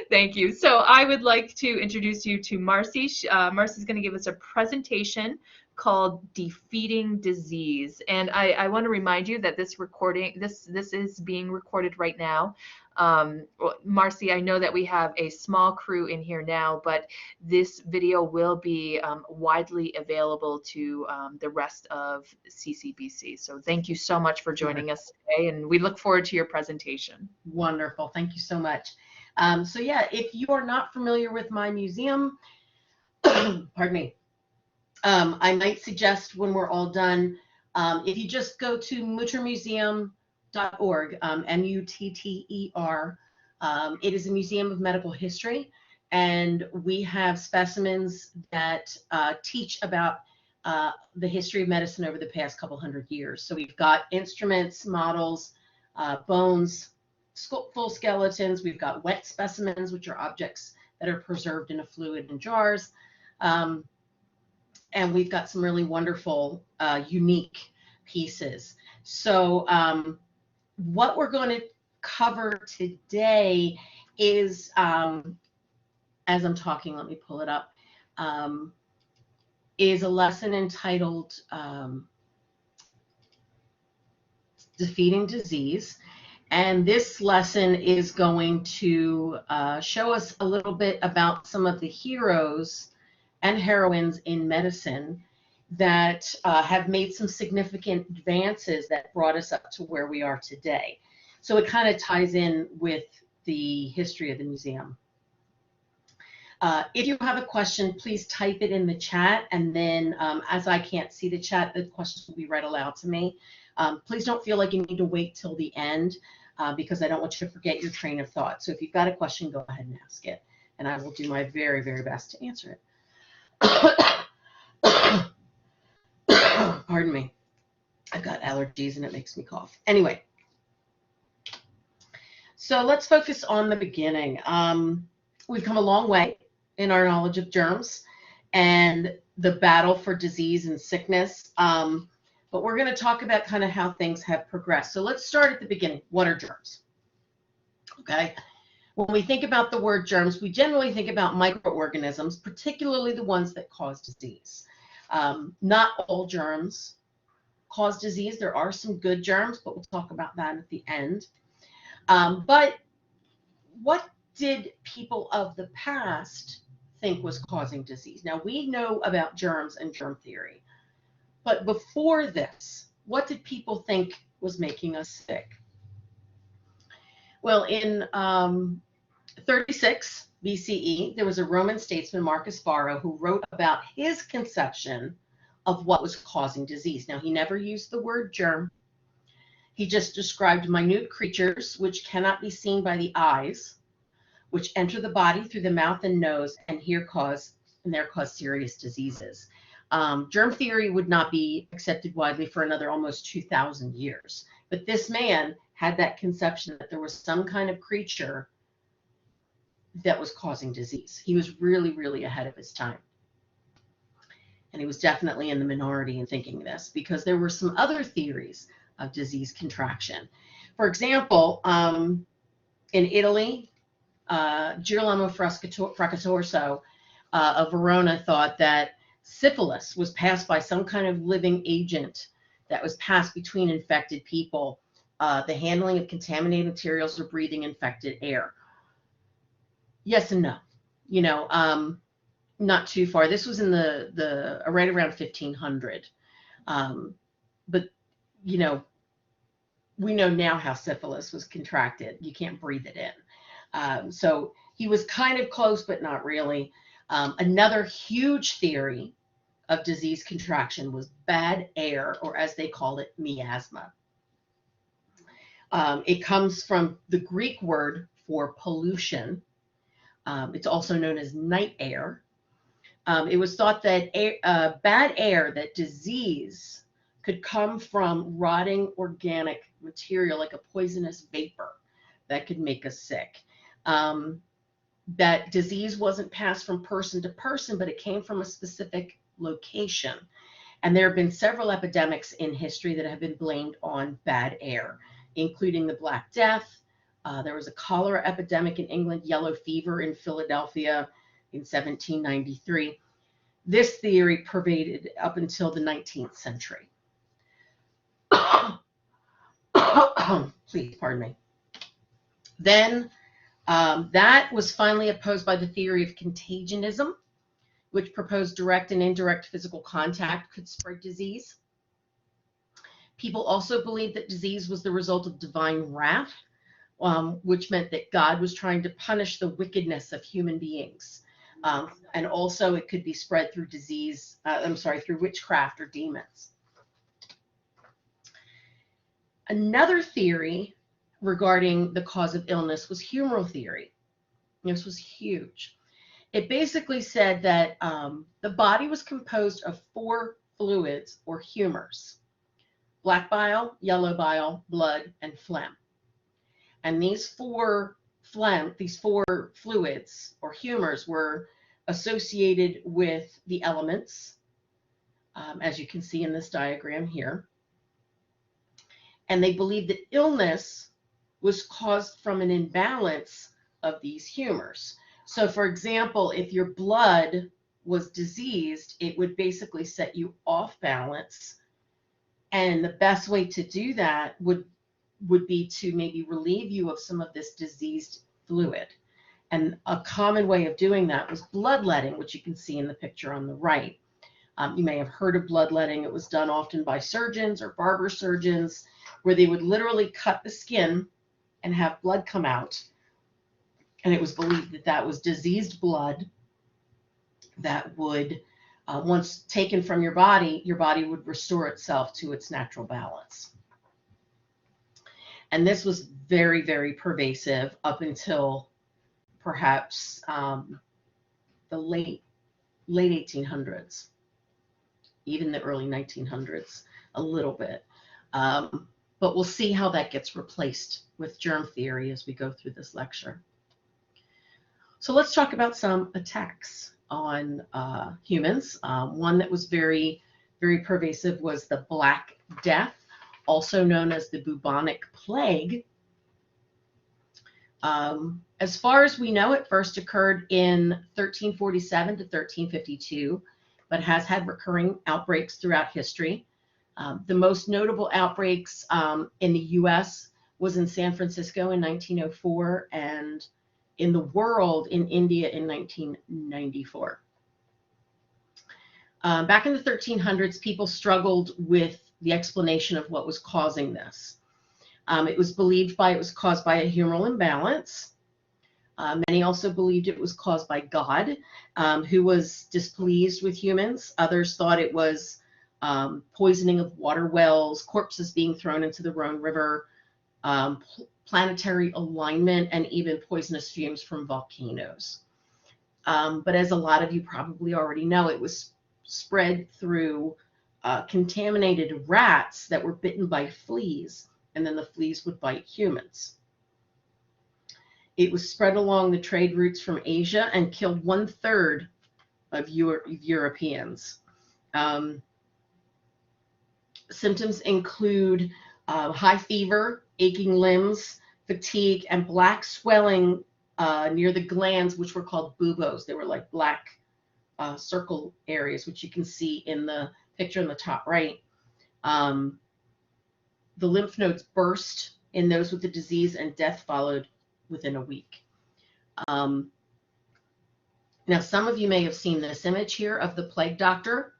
Thank you. So I would like to introduce you to Marcy. Marcy's going to give us a presentation called Defeating Disease. And I want to remind you that this is being recorded right now. Marcy, I know that we have a small crew in here now, but this video will be widely available to the rest of CCBC. So thank you so much for joining us today, and we look forward to your presentation. Wonderful. Thank you so much. So yeah, if you are not familiar with my museum, pardon me, I might suggest when we're all done, if you just go to muttermuseum.org, M-U-T-T-E-R, it is a museum of medical history, and we have specimens that teach about the history of medicine over the past couple hundred years. So we've got instruments, models, bones, full skeletons. We've got wet specimens, which are objects that are preserved in a fluid in jars. And we've got some really wonderful, unique pieces. So what we're going to cover today is, as I'm talking, let me pull it up, is a lesson entitled Defeating Disease. And this lesson is going to show us a little bit about some of the heroes and heroines in medicine that have made some significant advances that brought us up to where we are today. So it kind of ties in with the history of the museum. If you have a question, please type it in the chat, and then as I can't see the chat, the questions will be read aloud to me. Please don't feel like you need to wait till the end because I don't want you to forget your train of thought. So if you've got a question, go ahead and ask it, and I will do my very, very best to answer it. Pardon me. I've got allergies and it makes me cough. Anyway, so let's focus on the beginning. We've come a long way in our knowledge of germs and the battle for disease and sickness. But we're going to talk about kind of how things have progressed. So let's start at the beginning. What are germs? Okay. When we think about the word germs, we generally think about microorganisms, particularly the ones that cause disease. Not all germs cause disease. There are some good germs, but we'll talk about that at the end. But what did people of the past think was causing disease? Now, we know about germs and germ theory, but before this, what did people think was making us sick? Well, in 36 BCE, there was a Roman statesman, Marcus Varro, who wrote about his conception of what was causing disease. Now, he never used the word germ. He just described minute creatures which cannot be seen by the eyes, which enter the body through the mouth and nose, and there cause serious diseases. Germ theory would not be accepted widely for another almost 2,000 years. But this man had that conception that there was some kind of creature that was causing disease. He was really, really ahead of his time. And he was definitely in the minority in thinking this, because there were some other theories of disease contraction. For example, in Italy, Girolamo Fracastorso of Verona thought that syphilis was passed by some kind of living agent that was passed between infected people, the handling of contaminated materials or breathing infected air. Yes and no. You know, not too far. This was in the right around 1500. But, you know, we know now how syphilis was contracted. You can't breathe it in. So he was kind of close, but not really. Another huge theory of disease contraction was bad air, or as they call it, miasma. It comes from the Greek word for pollution. It's also known as night air. It was thought that bad air, that disease could come from rotting organic material, like a poisonous vapor that could make us sick. That disease wasn't passed from person to person, but it came from a specific location. And there have been several epidemics in history that have been blamed on bad air, including the Black Death, There was a cholera epidemic in England, yellow fever in Philadelphia in 1793. This theory pervaded up until the 19th century. Please pardon me. Then that was finally opposed by the theory of contagionism, which proposed direct and indirect physical contact could spread disease. People also believed that disease was the result of divine wrath, which meant that God was trying to punish the wickedness of human beings. And also it could be spread through disease, through witchcraft or demons. Another theory regarding the cause of illness was humoral theory. This was huge. It basically said that the body was composed of 4 fluids or humors: black bile, yellow bile, blood, and phlegm. And these four fluids or humors were associated with the elements, as you can see in this diagram here. And they believed that illness was caused from an imbalance of these humors. So for example, if your blood was diseased, it would basically set you off balance. And the best way to do that would be to maybe relieve you of some of this diseased fluid. And a common way of doing that was bloodletting, which you can see in the picture on the right. You may have heard of bloodletting. It was done often by surgeons or barber surgeons, where they would literally cut the skin and have blood come out. And it was believed that that was diseased blood that would, once taken from your body would restore itself to its natural balance. And this was very, very pervasive up until perhaps the late 1800s, even the early 1900s, a little bit. But we'll see how that gets replaced with germ theory as we go through this lecture. So let's talk about some attacks on humans. One that was very, very pervasive was the Black Death, also known as the bubonic plague. As far as we know, it first occurred in 1347 to 1352, but has had recurring outbreaks throughout history. The most notable outbreaks in the US was in San Francisco in 1904 and in the world in India in 1994. Back in the 1300s, people struggled with the explanation of what was causing this. It was believed it was caused by a humoral imbalance. Many also believed it was caused by God, who was displeased with humans. Others thought it was poisoning of water wells, corpses being thrown into the Rhone River, planetary alignment, and even poisonous fumes from volcanoes. But as a lot of you probably already know, it was spread through contaminated rats that were bitten by fleas, and then the fleas would bite humans. It was spread along the trade routes from Asia and killed 1/3 of Europeans. Symptoms include high fever, aching limbs, fatigue, and black swelling near the glands, which were called buboes. They were like black circle areas, which you can see in the picture in the top right. The lymph nodes burst in those with the disease, and death followed within a week. Now, some of you may have seen this image here of the plague doctor.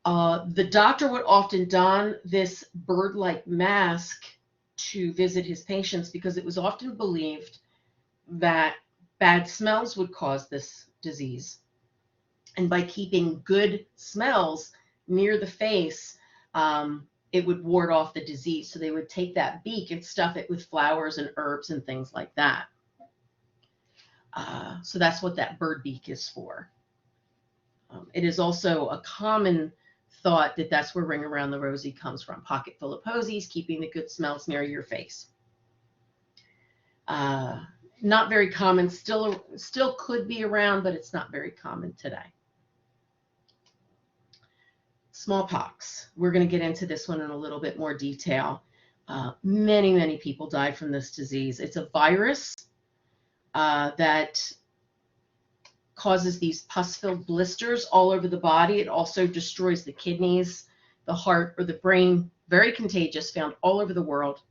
The doctor would often don this bird-like mask to visit his patients because it was often believed that bad smells would cause this disease. And by keeping good smells near the face, it would ward off the disease. So they would take that beak and stuff it with flowers and herbs and things like that. So that's what that bird beak is for. It is also a common thought that that's where Ring Around the Rosie comes from. Pocket full of posies, keeping the good smells near your face. Not very common, still could be around, but it's not very common today. Smallpox. We're going to get into this one in a little bit more detail. Many, many people died from this disease. It's a virus that causes these pus-filled blisters all over the body. It also destroys the kidneys, the heart, or the brain. Very contagious, found all over the world.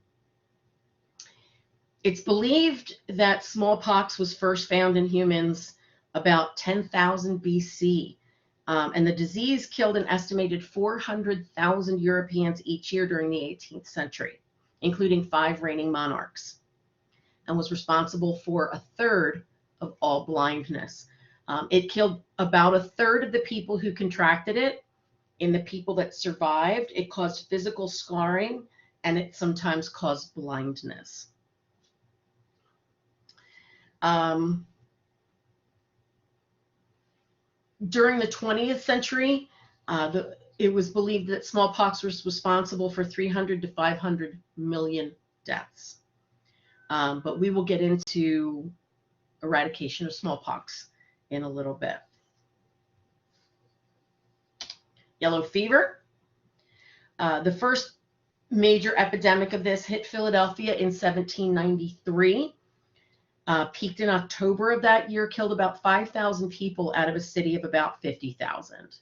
It's believed that smallpox was first found in humans about 10,000 BC. And the disease killed an estimated 400,000 Europeans each year during the 18th century, including 5 reigning monarchs, and was responsible for a third of all blindness. It killed about a third of the people who contracted it. In the people that survived, it caused physical scarring, and it sometimes caused blindness. During the 20th century, it was believed that smallpox was responsible for 300 to 500 million deaths. But we will get into eradication of smallpox in a little bit. Yellow fever. The first major epidemic of this hit Philadelphia in 1793. Peaked in October of that year, killed about 5,000 people out of a city of about 50,000.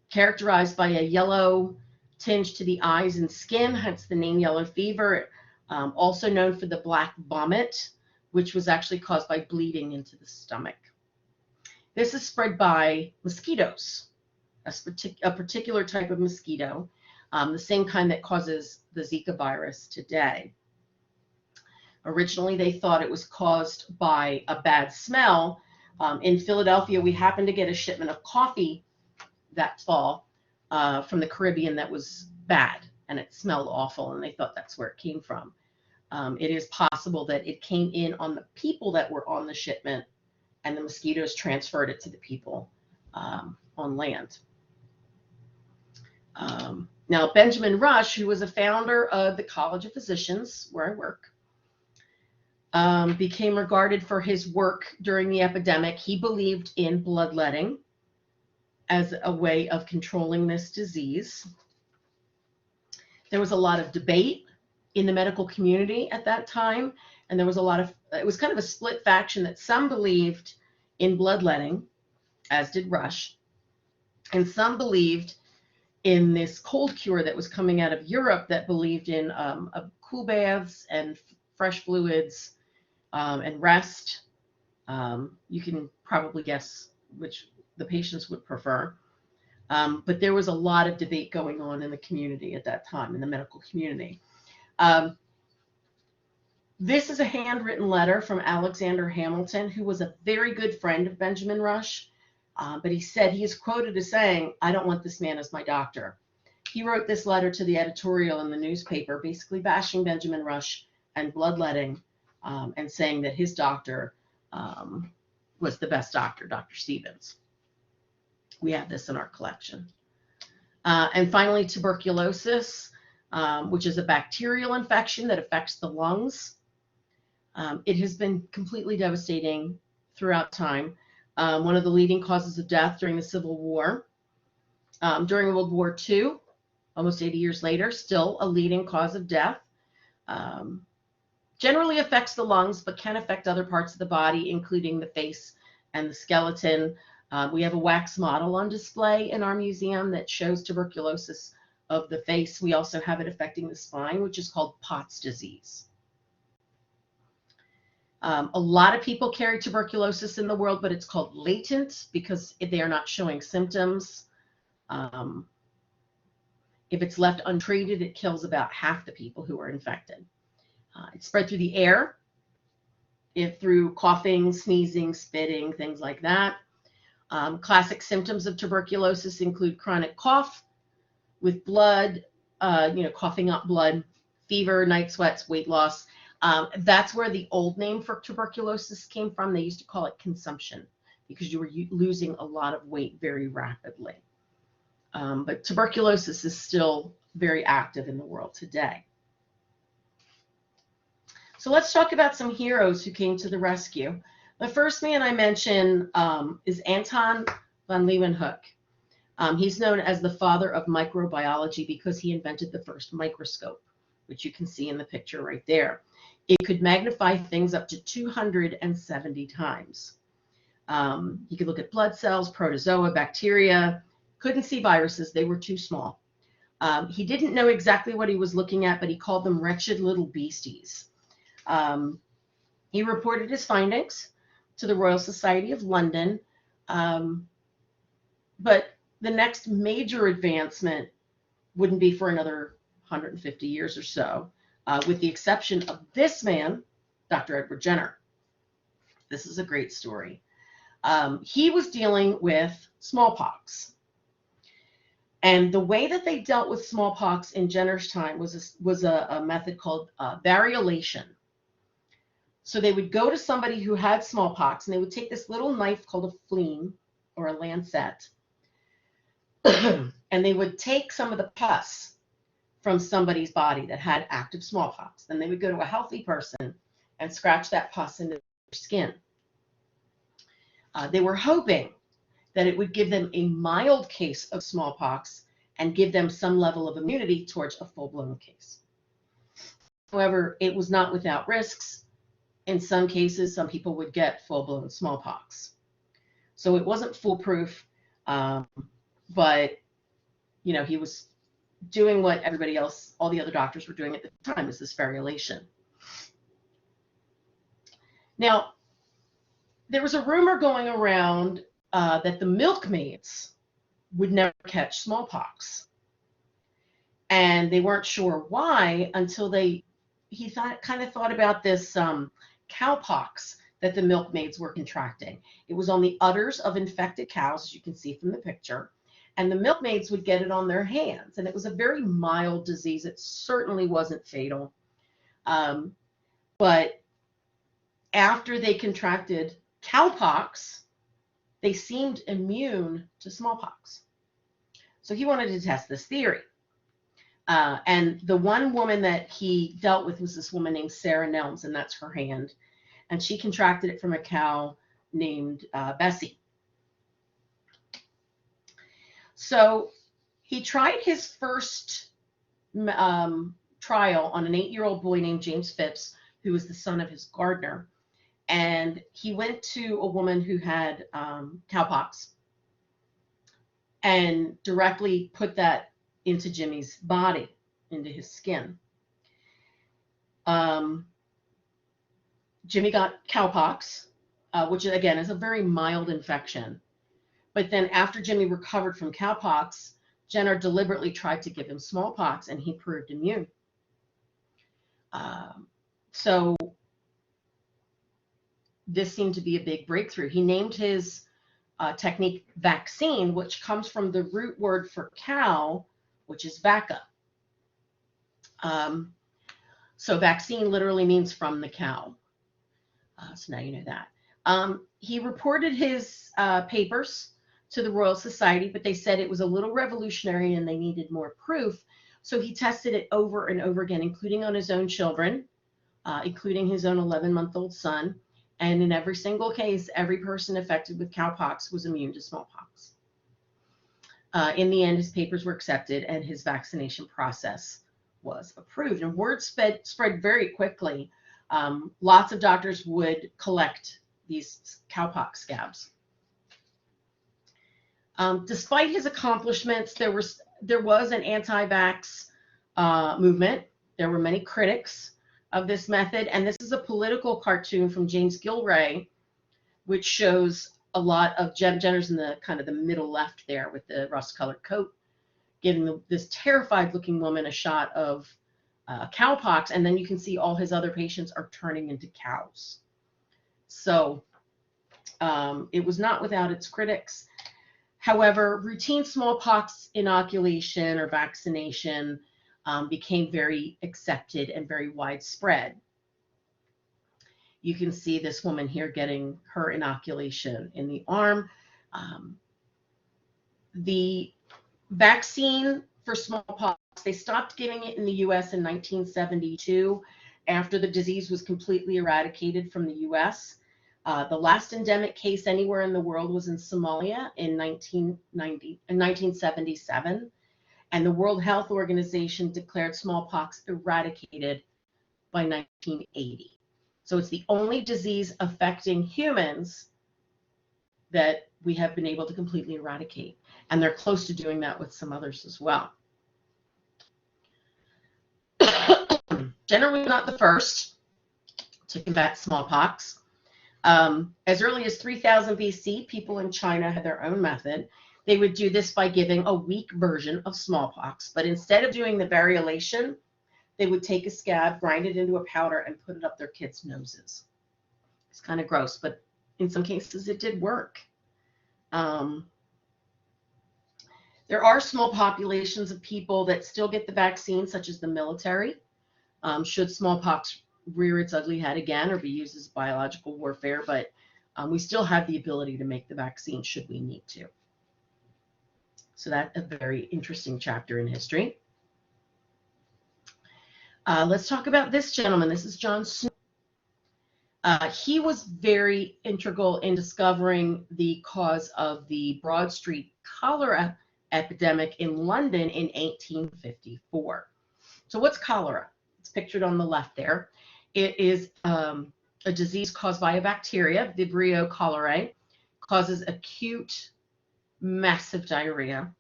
Characterized by a yellow tinge to the eyes and skin, hence the name yellow fever. Also known for the black vomit, which was actually caused by bleeding into the stomach. This is spread by mosquitoes, a particular type of mosquito, the same kind that causes the Zika virus today. Originally, they thought it was caused by a bad smell. In Philadelphia, we happened to get a shipment of coffee that fall from the Caribbean that was bad, and it smelled awful, and they thought that's where it came from. It is possible that it came in on the people that were on the shipment, and the mosquitoes transferred it to the people on land. Now, Benjamin Rush, who was a founder of the College of Physicians, where I work, became regarded for his work during the epidemic. He believed in bloodletting as a way of controlling this disease. There was a lot of debate in the medical community at that time, and there was it was kind of a split faction that some believed in bloodletting, as did Rush, and some believed in this cold cure that was coming out of Europe that believed in cool baths and fresh fluids and rest. You can probably guess which the patients would prefer. But there was a lot of debate going on in the community at that time, in the medical community. This is a handwritten letter from Alexander Hamilton, who was a very good friend of Benjamin Rush. But he said, he is quoted as saying, "I don't want this man as my doctor." He wrote this letter to the editorial in the newspaper, basically bashing Benjamin Rush and bloodletting, and saying that his doctor was the best doctor, Dr. Stevens. We have this in our collection. And finally, tuberculosis, which is a bacterial infection that affects the lungs. It has been completely devastating throughout time. One of the leading causes of death during the Civil War. During World War II, almost 80 years later, still a leading cause of death. Generally affects the lungs, but can affect other parts of the body, including the face and the skeleton. We have a wax model on display in our museum that shows tuberculosis of the face. We also have it affecting the spine, which is called Pott's disease. A lot of people carry tuberculosis in the world, but it's called latent because they are not showing symptoms. If it's left untreated, it kills about half the people who are infected. It's spread through the air, through coughing, sneezing, spitting, things like that. Classic symptoms of tuberculosis include chronic cough with blood, coughing up blood, fever, night sweats, weight loss. That's where the old name for tuberculosis came from. They used to call it consumption because you were losing a lot of weight very rapidly. But tuberculosis is still very active in the world today. So let's talk about some heroes who came to the rescue. The first man I mention is Anton von Leeuwenhoek. He's known as the father of microbiology because he invented the first microscope, which you can see in the picture right there. It could magnify things up to 270 times. He could look at blood cells, protozoa, bacteria. Couldn't see viruses. They were too small. He didn't know exactly what he was looking at, but he called them wretched little beasties. He reported his findings to the Royal Society of London. But the next major advancement wouldn't be for another 150 years or so, with the exception of this man, Dr. Edward Jenner. This is a great story. He was dealing with smallpox. And the way that they dealt with smallpox in Jenner's time was a method called variolation. So they would go to somebody who had smallpox, and they would take this little knife called a fleam or a lancet, and they would take some of the pus from somebody's body that had active smallpox. Then they would go to a healthy person and scratch that pus into their skin. They were hoping that it would give them a mild case of smallpox and give them some level of immunity towards a full-blown case. However, it was not without risks. In some cases, some people would get full-blown smallpox. So it wasn't foolproof, but he was doing what everybody else, all the other doctors were doing at the time, is this variolation. Now, there was a rumor going around that the milkmaids would never catch smallpox. And they weren't sure why until he kind of thought about this cowpox that the milkmaids were contracting. It was on the udders of infected cows, as you can see from the picture, and the milkmaids would get it on their hands. And it was a very mild disease. It certainly wasn't fatal. But after they contracted cowpox, they seemed immune to smallpox. So he wanted to test this theory. And the one woman that he dealt with was this woman named Sarah Nelms, and that's her hand. And she contracted it from a cow named Bessie. So he tried his first trial on an 8-year-old boy named James Phipps, who was the son of his gardener. And he went to a woman who had cowpox and directly put that into Jimmy's body, into his skin. Jimmy got cowpox, which again is a very mild infection. But then after Jimmy recovered from cowpox, Jenner deliberately tried to give him smallpox, and he proved immune. So this seemed to be a big breakthrough. He named his technique vaccine, which comes from the root word for cow, which is vacca. So vaccine literally means from the cow. So now you know that. He reported his papers to the Royal Society, but they said it was a little revolutionary and they needed more proof. So he tested it over and over again, including on his own children, including his own 11-month-old son. And in every single case, every person affected with cowpox was immune to smallpox. In the end, his papers were accepted and his vaccination process was approved. And word spread very quickly. Lots of doctors would collect these cowpox scabs. Despite his accomplishments, there was an anti-vax movement. There were many critics of this method, and this is a political cartoon from James Gilray, which shows a lot of Jenner's in the kind of the middle left there with the rust-colored coat, giving this terrified-looking woman a shot of cowpox, and then you can see all his other patients are turning into cows. So it was not without its critics. However, routine smallpox inoculation or vaccination became very accepted and very widespread. You can see this woman here getting her inoculation in the arm. The vaccine for smallpox, they stopped giving it in the US in 1972 after the disease was completely eradicated from the US. The last endemic case anywhere in the world was in Somalia in 1977, and the World Health Organization declared smallpox eradicated by 1980. So it's the only disease affecting humans that we have been able to completely eradicate, and they're close to doing that with some others as well. Generally not the first to combat smallpox. As early as 3000 BC, people in China had their own method. They would do this by giving a weak version of smallpox, but instead of doing the variolation, they would take a scab, grind it into a powder, and put it up their kids' noses. It's kind of gross, but in some cases it did work. There are small populations of people that still get the vaccine, such as the military. Should smallpox rear its ugly head again or be used as biological warfare, but we still have the ability to make the vaccine should we need to. So that's a very interesting chapter in history. Let's talk about this gentleman. This is John Snow. He was very integral in discovering the cause of the Broad Street cholera epidemic in London in 1854. So what's cholera? It's pictured on the left there. It is a disease caused by a bacteria, Vibrio cholerae, causes acute, massive diarrhea,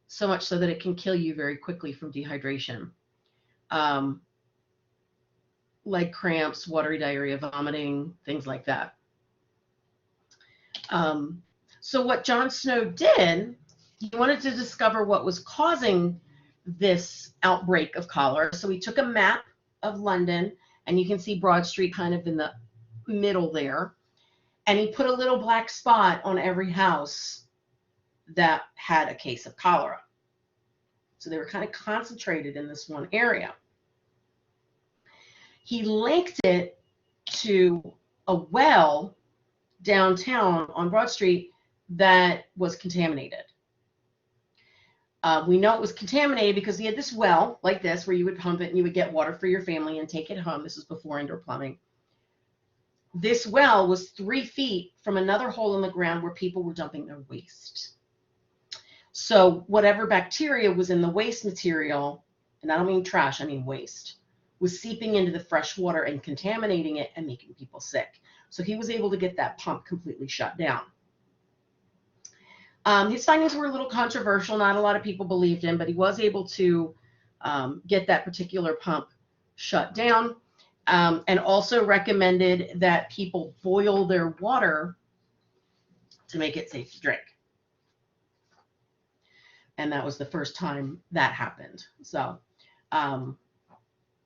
so much so that it can kill you very quickly from dehydration. Leg cramps, watery diarrhea, vomiting, things like that. So what John Snow did, he wanted to discover what was causing this outbreak of cholera. So he took a map of London, and you can see Broad Street kind of in the middle there, and he put a little black spot on every house that had a case of cholera. So they were kind of concentrated in this one area. He linked it to a well downtown on Broad Street that was contaminated. We know it was contaminated because he had this well like this where you would pump it and you would get water for your family and take it home. This was before indoor plumbing. This well was 3 feet from another hole in the ground where people were dumping their waste. So whatever bacteria was in the waste material, and I don't mean trash, I mean waste, was seeping into the fresh water and contaminating it and making people sick. So he was able to get that pump completely shut down. His findings were a little controversial. Not a lot of people believed him, but he was able to get that particular pump shut down, and also recommended that people boil their water to make it safe to drink. And that was the first time that happened. So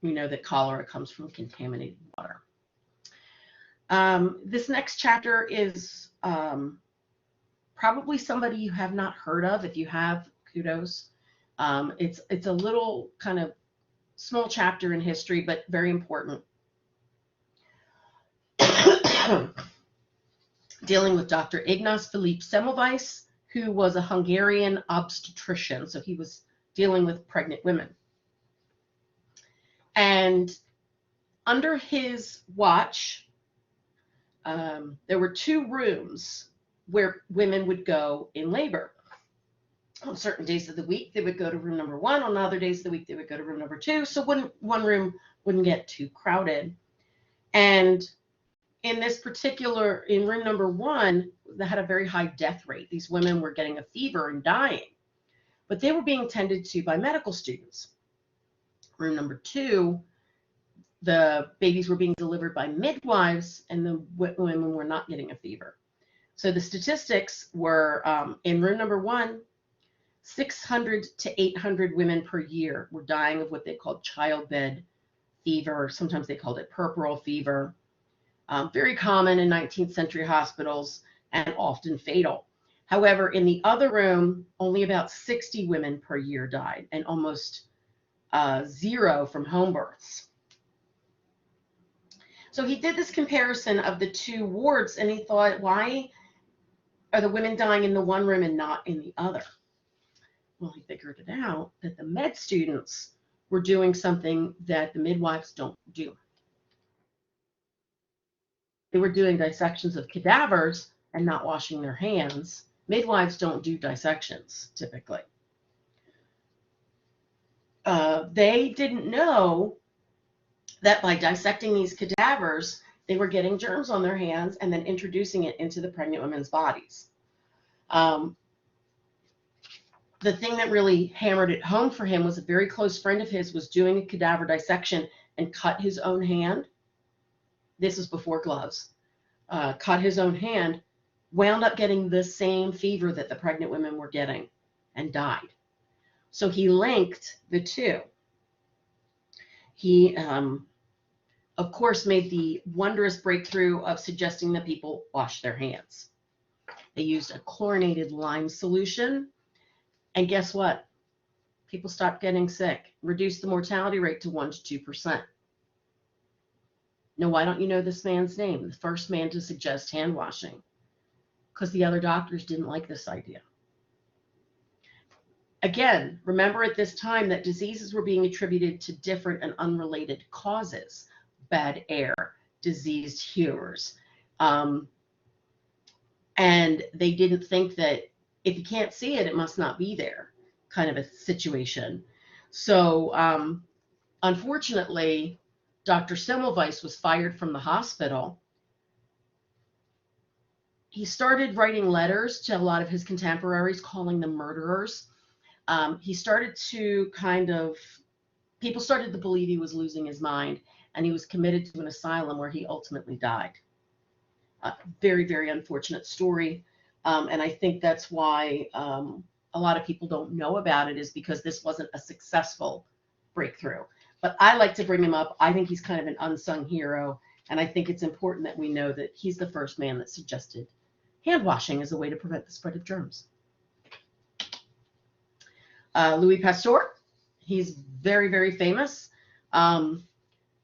we know that cholera comes from contaminated water. This next chapter is probably somebody you have not heard of. If you have, kudos. It's a little kind of small chapter in history, but very important. Dealing with Dr. Ignaz Philipp Semmelweis, who was a Hungarian obstetrician. So he was dealing with pregnant women. And under his watch, there were 2 rooms where women would go in labor. On certain days of the week, they would go to room number 1. On other days of the week, they would go to room number 2. So one room wouldn't get too crowded. And in this particular, in room number 1, they had a very high death rate. These women were getting a fever and dying, but they were being tended to by medical students. Room number 2, the babies were being delivered by midwives, and the women were not getting a fever. So the statistics were, in room number 1, 600 to 800 women per year were dying of what they called childbed fever. Sometimes they called it puerperal fever. Very common in 19th century hospitals and often fatal. However, in the other room, only about 60 women per year died, and almost 0 from home births. So he did this comparison of the 2 wards, and he thought, why are the women dying in the one room and not in the other? Well, he figured it out that the med students were doing something that the midwives don't do. they were doing dissections of cadavers and not washing their hands. Midwives don't do dissections typically. They didn't know that by dissecting these cadavers, they were getting germs on their hands and then introducing it into the pregnant women's bodies. The thing that really hammered it home for him was a very close friend of his was doing a cadaver dissection and cut his own hand. This was before gloves. Cut his own hand, wound up getting the same fever that the pregnant women were getting and died. So he linked the two. He, of course, made the wondrous breakthrough of suggesting that people wash their hands. They used a chlorinated lime solution. And guess what? People stopped getting sick, reduced the mortality rate to 1 to 2%. Now, why don't you know this man's name? The first man to suggest hand washing. Because the other doctors didn't like this idea. Again, remember at this time that diseases were being attributed to different and unrelated causes. Bad air, diseased humors. And they didn't think that if you can't see it, it must not be there, kind of a situation. So unfortunately, Dr. Semmelweis was fired from the hospital. He started writing letters to a lot of his contemporaries, calling them murderers. He started to people started to believe he was losing his mind, and he was committed to an asylum where he ultimately died. Very, very unfortunate story. And I think that's why a lot of people don't know about it, is because this wasn't a successful breakthrough. But I like to bring him up. I think he's kind of an unsung hero. And I think it's important that we know that he's the first man that suggested hand washing as a way to prevent the spread of germs. Louis Pasteur, he's very, very famous.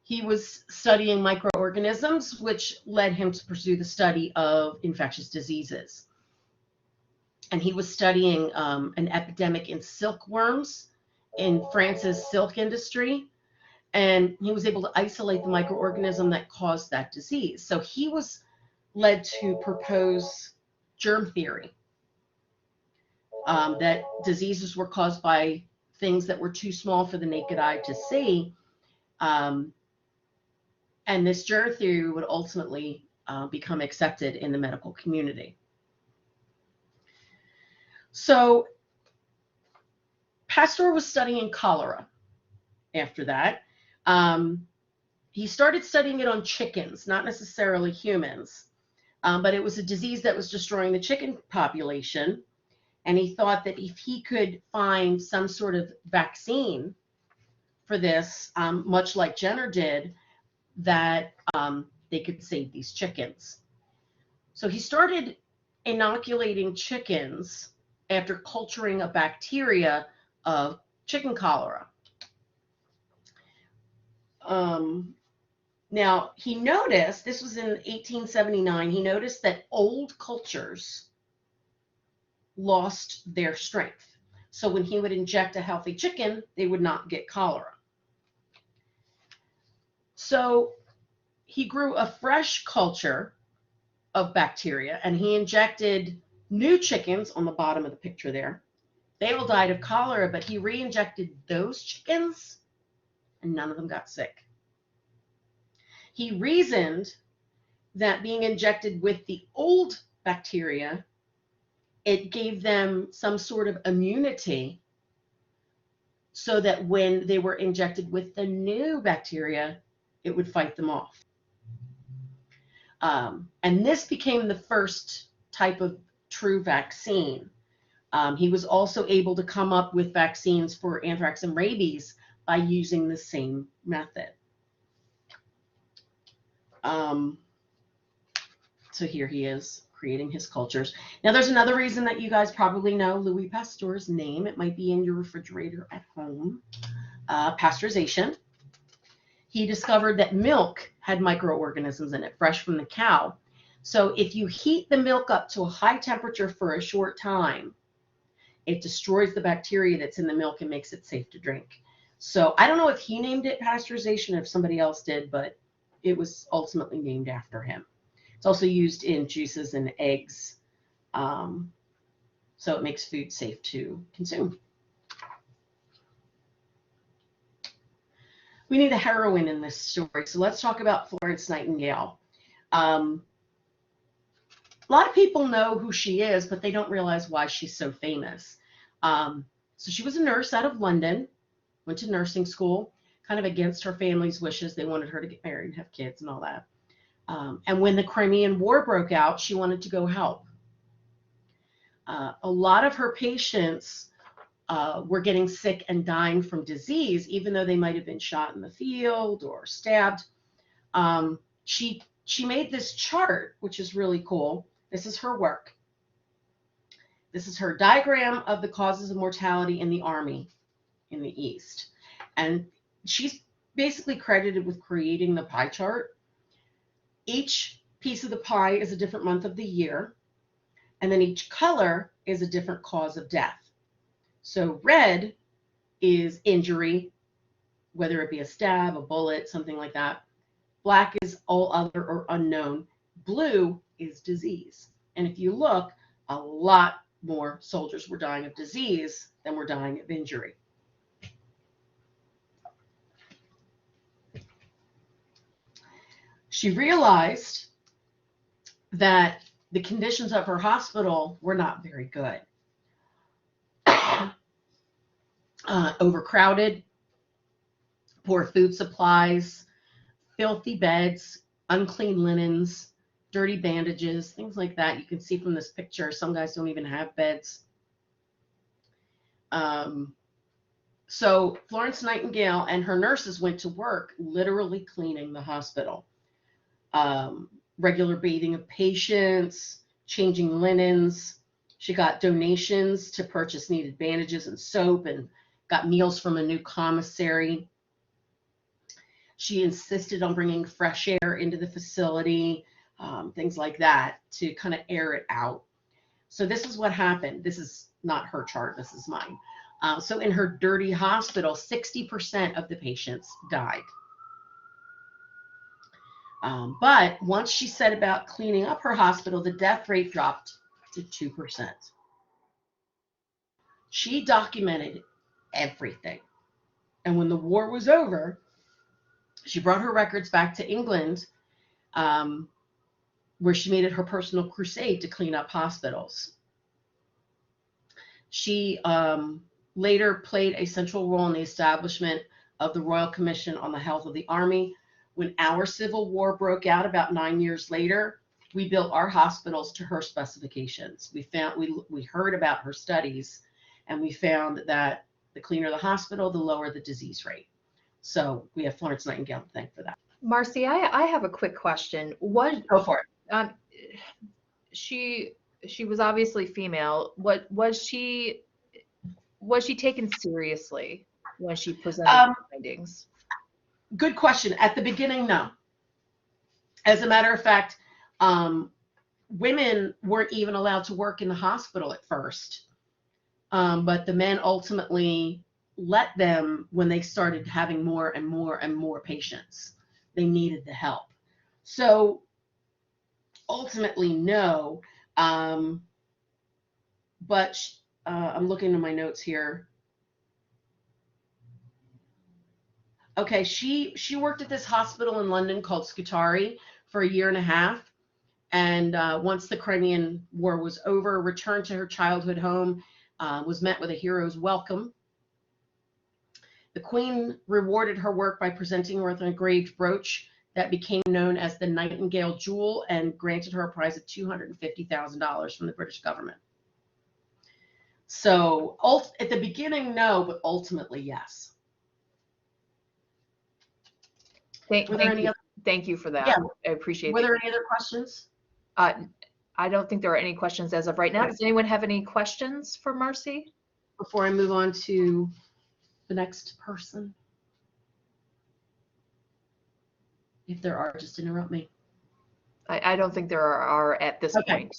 He was studying microorganisms, which led him to pursue the study of infectious diseases. And he was studying an epidemic in silkworms in France's silk industry. And he was able to isolate the microorganism that caused that disease. So he was led to propose germ theory, that diseases were caused by things that were too small for the naked eye to see. And this germ theory would ultimately become accepted in the medical community. So Pasteur was studying cholera after that. He started studying it on chickens, not necessarily humans, but it was a disease that was destroying the chicken population. And he thought that if he could find some sort of vaccine for this, much like Jenner did, that they could save these chickens. So he started inoculating chickens after culturing a bacteria of chicken cholera. Now, he noticed, this was in 1879, he noticed that old cultures lost their strength. So when he would inject a healthy chicken, they would not get cholera. So he grew a fresh culture of bacteria, and he injected new chickens on the bottom of the picture there. They all died of cholera, but he re-injected those chickens, and none of them got sick. He reasoned that being injected with the old bacteria, it gave them some sort of immunity, so that when they were injected with the new bacteria, it would fight them off. And this became the first type of true vaccine. He was also able to come up with vaccines for anthrax and rabies by using the same method. So here he is creating his cultures. Now there's another reason that you guys probably know Louis Pasteur's name. It might be in your refrigerator at home. Pasteurization. He discovered that milk had microorganisms in it, fresh from the cow. So if you heat the milk up to a high temperature for a short time, it destroys the bacteria that's in the milk and makes it safe to drink. So I don't know if he named it pasteurization or if somebody else did, but it was ultimately named after him. It's also used in juices and eggs, so it makes food safe to consume. We need a heroine in this story, so let's talk about Florence Nightingale. A lot of people know who she is, but they don't realize why she's so famous. So she was a nurse out of London, went to nursing school, kind of against her family's wishes. They wanted her to get married and have kids and all that. And when the Crimean War broke out, she wanted to go help. A lot of her patients were getting sick and dying from disease, even though they might have been shot in the field or stabbed. She made this chart, which is really cool. This is her work. This is her diagram of the causes of mortality in the Army in the East. And she's basically credited with creating the pie chart. Each piece of the pie is a different month of the year, and then each color is a different cause of death. So red is injury, whether it be a stab, a bullet, something like that. Black is all other or unknown. Blue is disease. And if you look, a lot more soldiers were dying of disease than were dying of injury. She realized that the conditions of her hospital were not very good. Overcrowded, poor food supplies, filthy beds, unclean linens, dirty bandages, things like that. You can see from this picture, some guys don't even have beds. So Florence Nightingale and her nurses went to work literally cleaning the hospital. Regular bathing of patients, changing linens. She got donations to purchase needed bandages and soap, and got meals from a new commissary. She insisted on bringing fresh air into the facility, things like that, to kind of air it out. So this is what happened. This is not her chart. This is mine. So in her dirty hospital, 60% of the patients died. But once she set about cleaning up her hospital, the death rate dropped to 2%. She documented everything. And when the war was over, she brought her records back to England, where she made it her personal crusade to clean up hospitals. She later played a central role in the establishment of the Royal Commission on the Health of the Army. When our Civil War broke out about 9 years later, we built our hospitals to her specifications. We heard about her studies, and we found that the cleaner the hospital, the lower the disease rate. So we have Florence Nightingale to thank for that. Marcy, I have a quick question. Go for it. She was obviously female. Was she taken seriously when she presented her findings? Good question. At the beginning, no. As a matter of fact, women weren't even allowed to work in the hospital at first. But the men ultimately let them when they started having more and more and more patients. They needed the help. So ultimately, no. But I'm looking at my notes here. Okay, she worked at this hospital in London called Scutari for 1.5 years. And once the Crimean War was over, returned to her childhood home, was met with a hero's welcome. The Queen rewarded her work by presenting her with an engraved brooch that became known as the Nightingale Jewel, and granted her a prize of $250,000 from the British government. So at the beginning, no, but ultimately, yes. Thank you for that. Yeah. I appreciate it. Were there any other questions? I don't think there are any questions as of right now. Does anyone have any questions for Marcy? Before I move on to the next person. If there are, just interrupt me. I don't think there are at this point.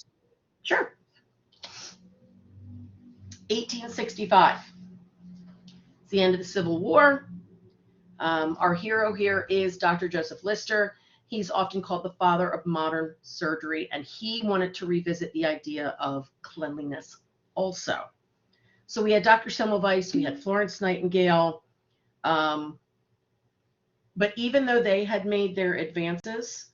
Sure. 1865. It's the end of the Civil War. Our hero here is Dr. Joseph Lister. He's often called the father of modern surgery, and he wanted to revisit the idea of cleanliness also. So we had Dr. Semmelweis, we had Florence Nightingale, but even though they had made their advances,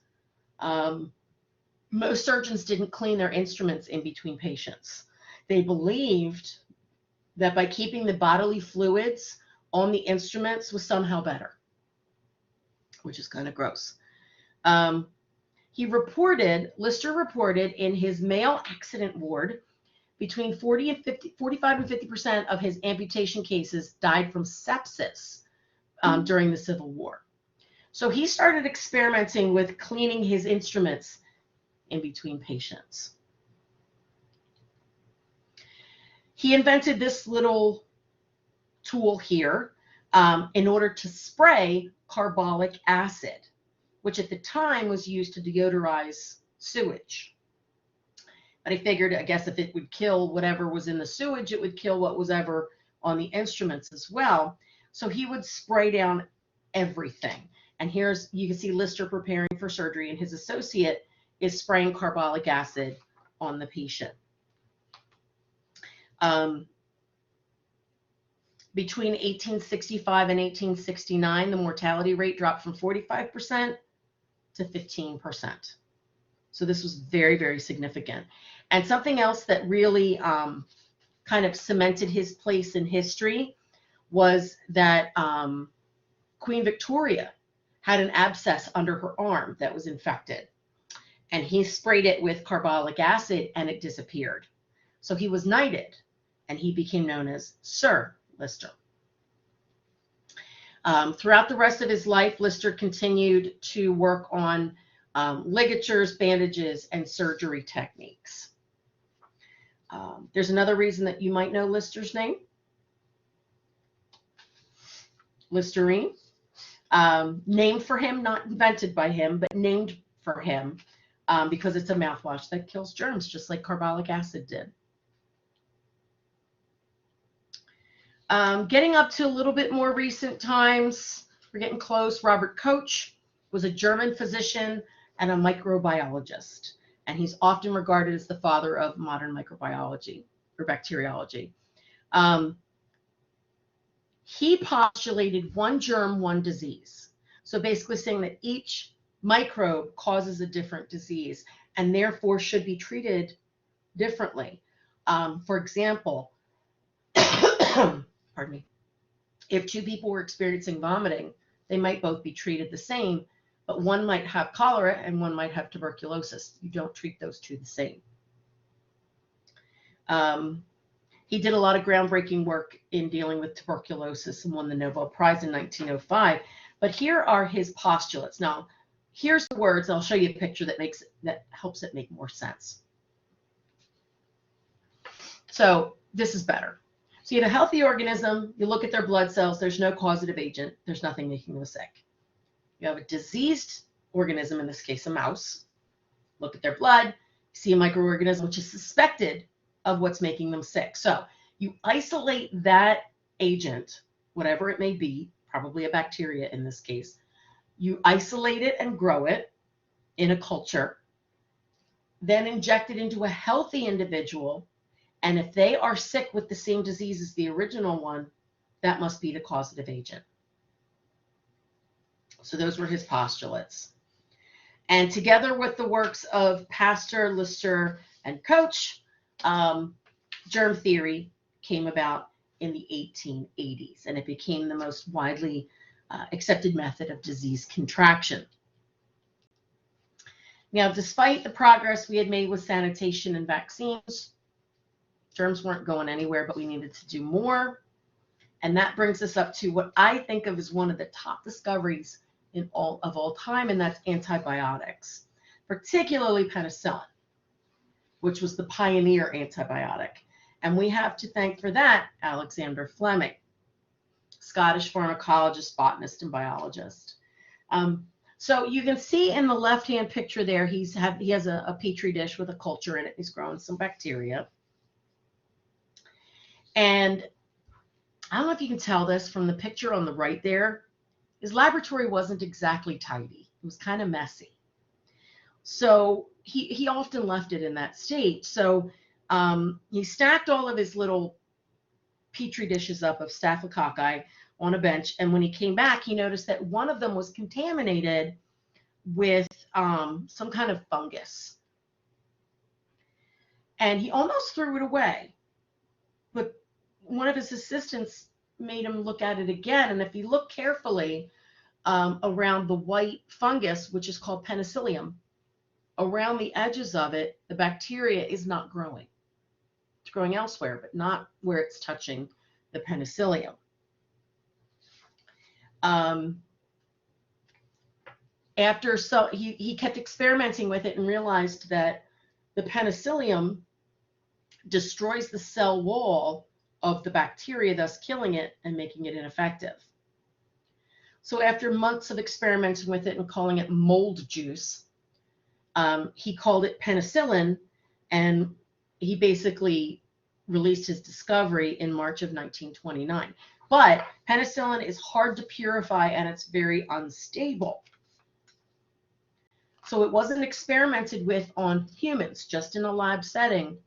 most surgeons didn't clean their instruments in between patients. They believed that by keeping the bodily fluids on the instruments was somehow better, which is kind of gross. Lister reported in his male accident ward, between 45 and 50% of his amputation cases died from sepsis during the Civil War. So he started experimenting with cleaning his instruments in between patients. He invented this little tool here in order to spray carbolic acid, which at the time was used to deodorize sewage. But I figured, I guess if it would kill whatever was in the sewage, it would kill what was ever on the instruments as well. So he would spray down everything. And you can see Lister preparing for surgery, and his associate is spraying carbolic acid on the patient. Between 1865 and 1869, the mortality rate dropped from 45% to 15%. So this was very, very significant. And something else that really kind of cemented his place in history was that Queen Victoria had an abscess under her arm that was infected. And he sprayed it with carbolic acid and it disappeared. So he was knighted and he became known as Sir Lister. Throughout the rest of his life, Lister continued to work on ligatures, bandages, and surgery techniques. There's another reason that you might know Lister's name. Listerine. Named for him, not invented by him, but named for him because it's a mouthwash that kills germs, just like carbolic acid did. Getting up to a little bit more recent times, we're getting close. Robert Koch was a German physician and a microbiologist, and he's often regarded as the father of modern microbiology or bacteriology. He postulated one germ, one disease. So basically saying that each microbe causes a different disease and therefore should be treated differently. For example, pardon me, if two people were experiencing vomiting, they might both be treated the same, but one might have cholera and one might have tuberculosis. You don't treat those two the same. He did a lot of groundbreaking work in dealing with tuberculosis and won the Nobel Prize in 1905. But here are his postulates. Now, here's the words. I'll show you a picture that helps it make more sense. So this is better. So you have a healthy organism. You look at their blood cells. There's no causative agent. There's nothing making them sick. You have a diseased organism, in this case a mouse. Look at their blood. See a microorganism which is suspected of what's making them sick. So you isolate that agent, whatever it may be, probably a bacteria in this case. You isolate it and grow it in a culture, then inject it into a healthy individual. And if they are sick with the same disease as the original one, that must be the causative agent. So those were his postulates. And together with the works of Pasteur, Lister, and Koch, germ theory came about in the 1880s, and it became the most widely accepted method of disease contraction. Now, despite the progress we had made with sanitation and vaccines, germs weren't going anywhere, but we needed to do more. And that brings us up to what I think of as one of the top discoveries of all time, and that's antibiotics, particularly penicillin, which was the pioneer antibiotic. And we have to thank for that Alexander Fleming, Scottish pharmacologist, botanist, and biologist. So you can see in the left-hand picture there, he has a petri dish with a culture in it. He's growing some bacteria. And I don't know if you can tell this from the picture on the right there. His laboratory wasn't exactly tidy. It was kind of messy. So he often left it in that state. So he stacked all of his little petri dishes up of staphylococci on a bench. And when he came back, he noticed that one of them was contaminated with some kind of fungus. And he almost threw it away. But one of his assistants made him look at it again. And if you look carefully around the white fungus, which is called penicillium, around the edges of it, the bacteria is not growing. It's growing elsewhere, but not where it's touching the penicillium. He kept experimenting with it and realized that the penicillium destroys the cell wall of the bacteria, thus killing it and making it ineffective. So after months of experimenting with it and calling it mold juice, he called it penicillin, and he basically released his discovery in March of 1929. But penicillin is hard to purify and it's very unstable. So it wasn't experimented with on humans, just in a lab setting,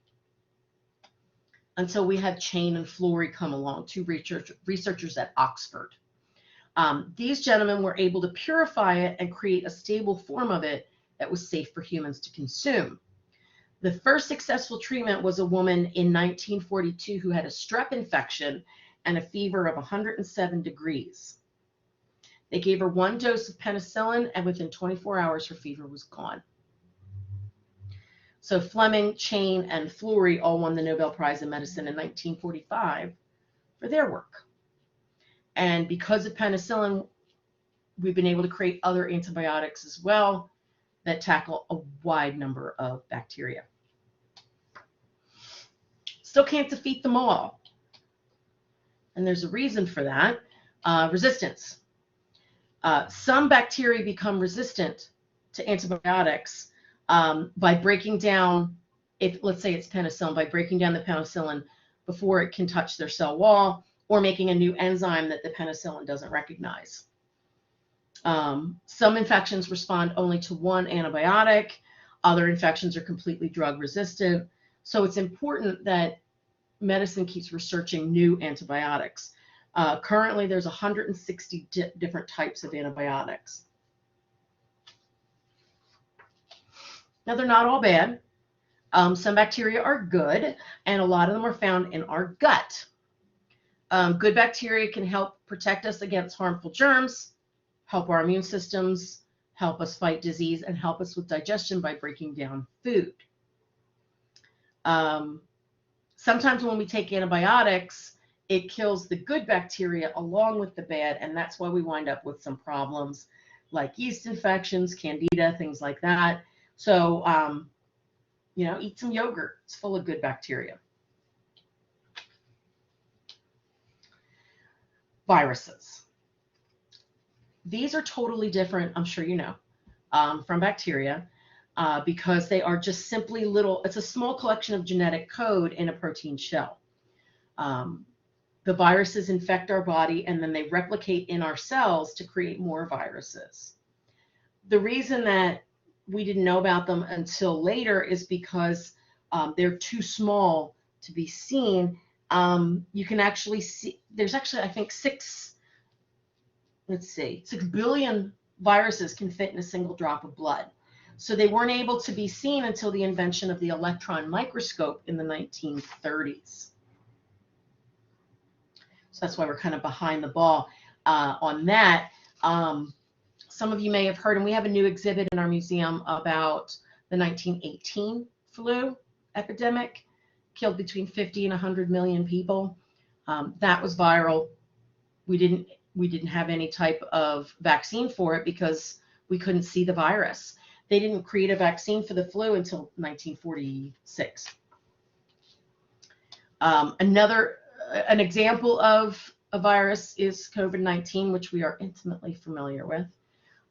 until we had Chain and Fleury come along, two researchers at Oxford. These gentlemen were able to purify it and create a stable form of it that was safe for humans to consume. The first successful treatment was a woman in 1942 who had a strep infection and a fever of 107 degrees. They gave her one dose of penicillin, and within 24 hours, her fever was gone. So Fleming, Chain, and Fleury all won the Nobel Prize in Medicine in 1945 for their work. And because of penicillin, we've been able to create other antibiotics as well that tackle a wide number of bacteria. Still can't defeat them all. And there's a reason for that. Resistance. Some bacteria become resistant to antibiotics by breaking down, let's say it's penicillin, by breaking down the penicillin before it can touch their cell wall, or making a new enzyme that the penicillin doesn't recognize. Some infections respond only to one antibiotic. Other infections are completely drug resistant. So it's important that medicine keeps researching new antibiotics. Currently, there's 160 different types of antibiotics. Now, they're not all bad. Some bacteria are good, and a lot of them are found in our gut. Good bacteria can help protect us against harmful germs, help our immune systems, help us fight disease, and help us with digestion by breaking down food. Sometimes when we take antibiotics, it kills the good bacteria along with the bad, and that's why we wind up with some problems like yeast infections, candida, things like that. So, eat some yogurt. It's full of good bacteria. Viruses. These are totally different, I'm sure you know, from bacteria because they are just simply it's a small collection of genetic code in a protein shell. The viruses infect our body and then they replicate in our cells to create more viruses. The reason that we didn't know about them until later is because they're too small to be seen. You can actually see, there's actually, I think, 6 billion viruses can fit in a single drop of blood. So they weren't able to be seen until the invention of the electron microscope in the 1930s. So that's why we're kind of behind the ball on that. Some of you may have heard, and we have a new exhibit in our museum about the 1918 flu epidemic, killed between 50 and 100 million people. That was viral. We didn't have any type of vaccine for it because we couldn't see the virus. They didn't create a vaccine for the flu until 1946. An example of a virus is COVID-19, which we are intimately familiar with.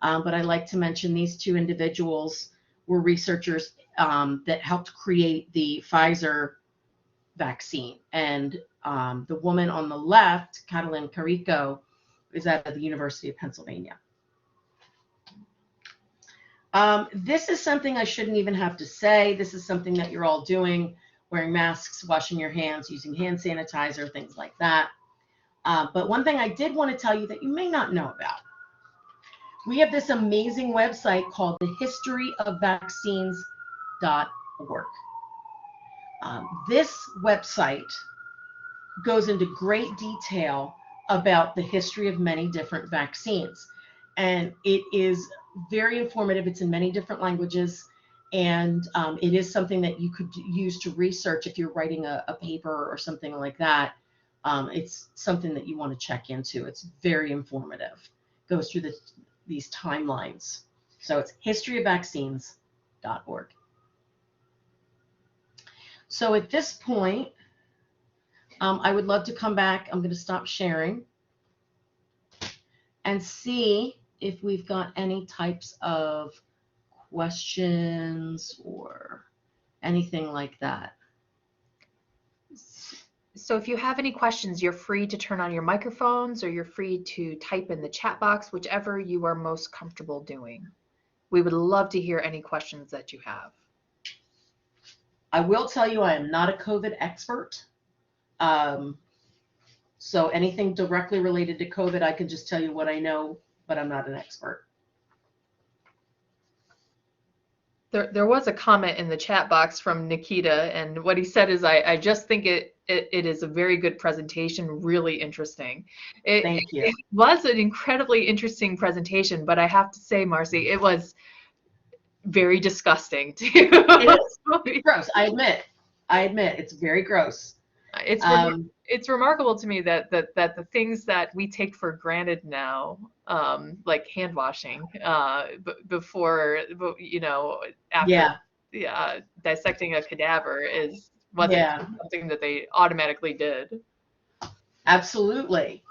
But I'd like to mention these two individuals were researchers that helped create the Pfizer vaccine. And the woman on the left, Catalin Carrico, is out of the University of Pennsylvania. This is something I shouldn't even have to say. This is something that you're all doing, wearing masks, washing your hands, using hand sanitizer, things like that. But one thing I did want to tell you that you may not know about. We have this amazing website called the historyofvaccines.org. This website goes into great detail about the history of many different vaccines. And it is very informative. It's in many different languages. And it is something that you could use to research if you're writing a paper or something like that. It's something that you want to check into. It's very informative. Goes through these timelines. So it's historyofvaccines.org. So at this point, I would love to come back. I'm going to stop sharing and see if we've got any types of questions or anything like that. So if you have any questions, you're free to turn on your microphones or you're free to type in the chat box, whichever you are most comfortable doing. We would love to hear any questions that you have. I will tell you I am not a COVID expert. So anything directly related to COVID, I can just tell you what I know, but I'm not an expert. There was a comment in the chat box from Nikita, and what he said is, I just think it is a very good presentation, really interesting. Thank you. It was an incredibly interesting presentation, but I have to say, Marcy, it was very disgusting too. It is gross. I admit it's very gross. It's remarkable to me that the things that we take for granted now, like hand washing, before, you know, after dissecting a cadaver wasn't something that they automatically did. Absolutely.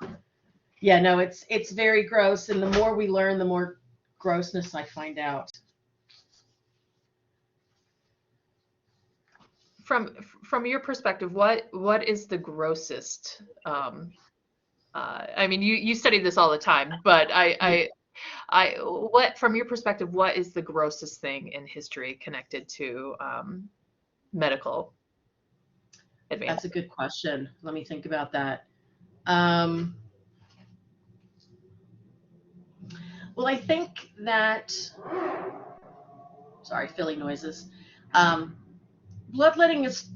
Yeah, no, it's very gross, and the more we learn, the more grossness I find out. From your perspective, what is the grossest? I mean, you study this all the time, but what, from your perspective, what is the grossest thing in history connected to medical advances? That's a good question. Let me think about that. Well, I think that, sorry, Philly noises. Bloodletting is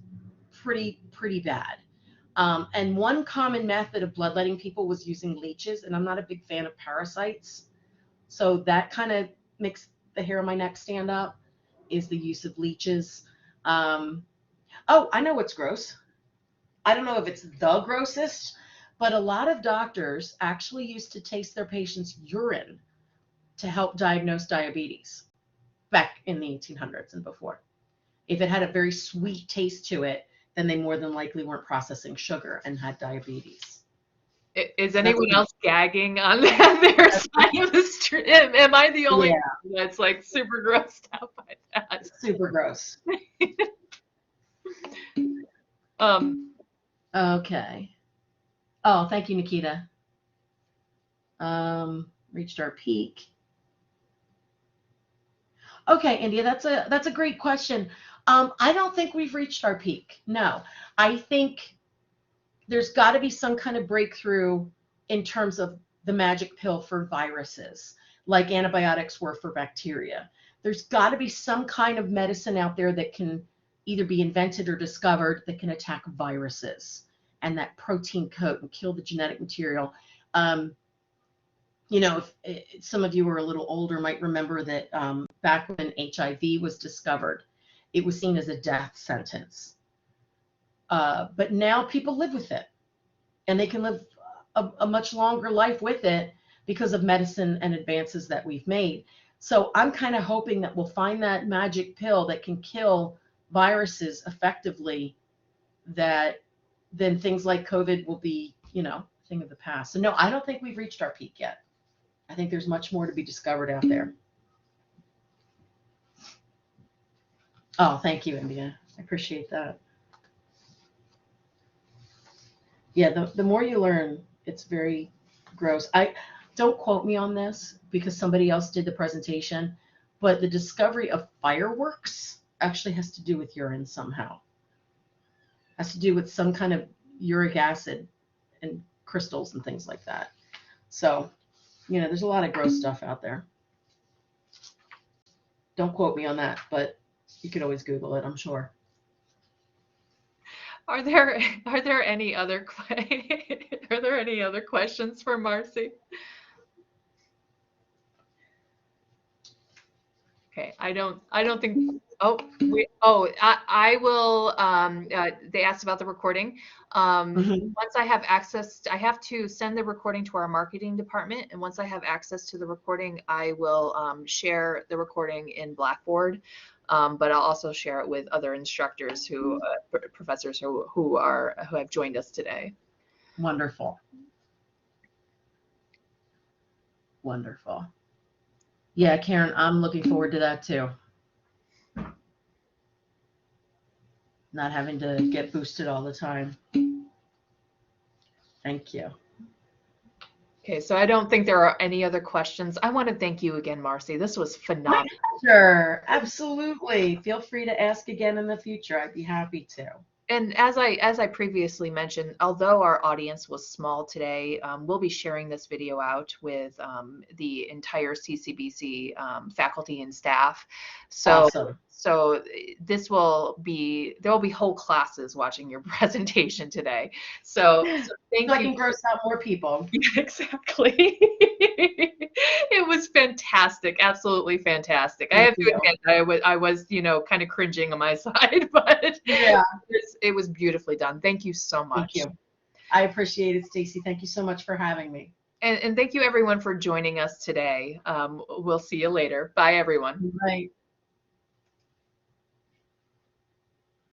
pretty bad. And one common method of bloodletting people was using leeches, and I'm not a big fan of parasites. So that kind of makes the hair on my neck stand up, is the use of leeches. Oh, I know what's gross. I don't know if it's the grossest, but a lot of doctors actually used to taste their patients' urine to help diagnose diabetes back in the 1800s and before. If it had a very sweet taste to it, then they more than likely weren't processing sugar and had diabetes. Is anyone else gagging on their side of the street? Am I the only one that's like super grossed out by that? Super gross. Okay. Oh, thank you, Nikita. Reached our peak. Okay, India, that's a great question. I don't think we've reached our peak. No, I think there's got to be some kind of breakthrough in terms of the magic pill for viruses, like antibiotics were for bacteria. There's got to be some kind of medicine out there that can either be invented or discovered that can attack viruses and that protein coat and kill the genetic material. You know, if some of you who are a little older might remember that back when HIV was discovered, it was seen as a death sentence. But now people live with it, and they can live a much longer life with it because of medicine and advances that we've made. So I'm kind of hoping that we'll find that magic pill that can kill viruses effectively, that then things like COVID will be, you know, a thing of the past. So no, I don't think we've reached our peak yet. I think there's much more to be discovered out there. Oh, thank you, India. I appreciate that. Yeah, the more you learn, it's very gross. Don't quote me on this because somebody else did the presentation, but the discovery of fireworks actually has to do with urine somehow. Has to do with some kind of uric acid and crystals and things like that. So, there's a lot of gross stuff out there. Don't quote me on that, but you could always Google it, I'm sure. Are there any other are there any other questions for Marcy? Okay, I don't think. I will. They asked about the recording. Once I have access, I have to send the recording to our marketing department, and once I have access to the recording, I will share the recording in Blackboard. But I'll also share it with other instructors professors who have joined us today. Wonderful. Wonderful. Yeah, Karen, I'm looking forward to that too. Not having to get boosted all the time. Thank you. Okay, so I don't think there are any other questions. I want to thank you again, Marcy. This was phenomenal. My pleasure. Absolutely. Feel free to ask again in the future. I'd be happy to. And as I previously mentioned, although our audience was small today, we'll be sharing this video out with the entire CCBC faculty and staff. So, awesome. So there will be whole classes watching your presentation today. So thank you. I can gross out more people. Yeah, exactly. It was fantastic, absolutely fantastic. I have to admit, I was, kind of cringing on my side, but yeah, it was beautifully done. Thank you so much. Thank you. I appreciate it, Stacy. Thank you so much for having me. And thank you everyone for joining us today. We'll see you later. Bye, everyone. Right.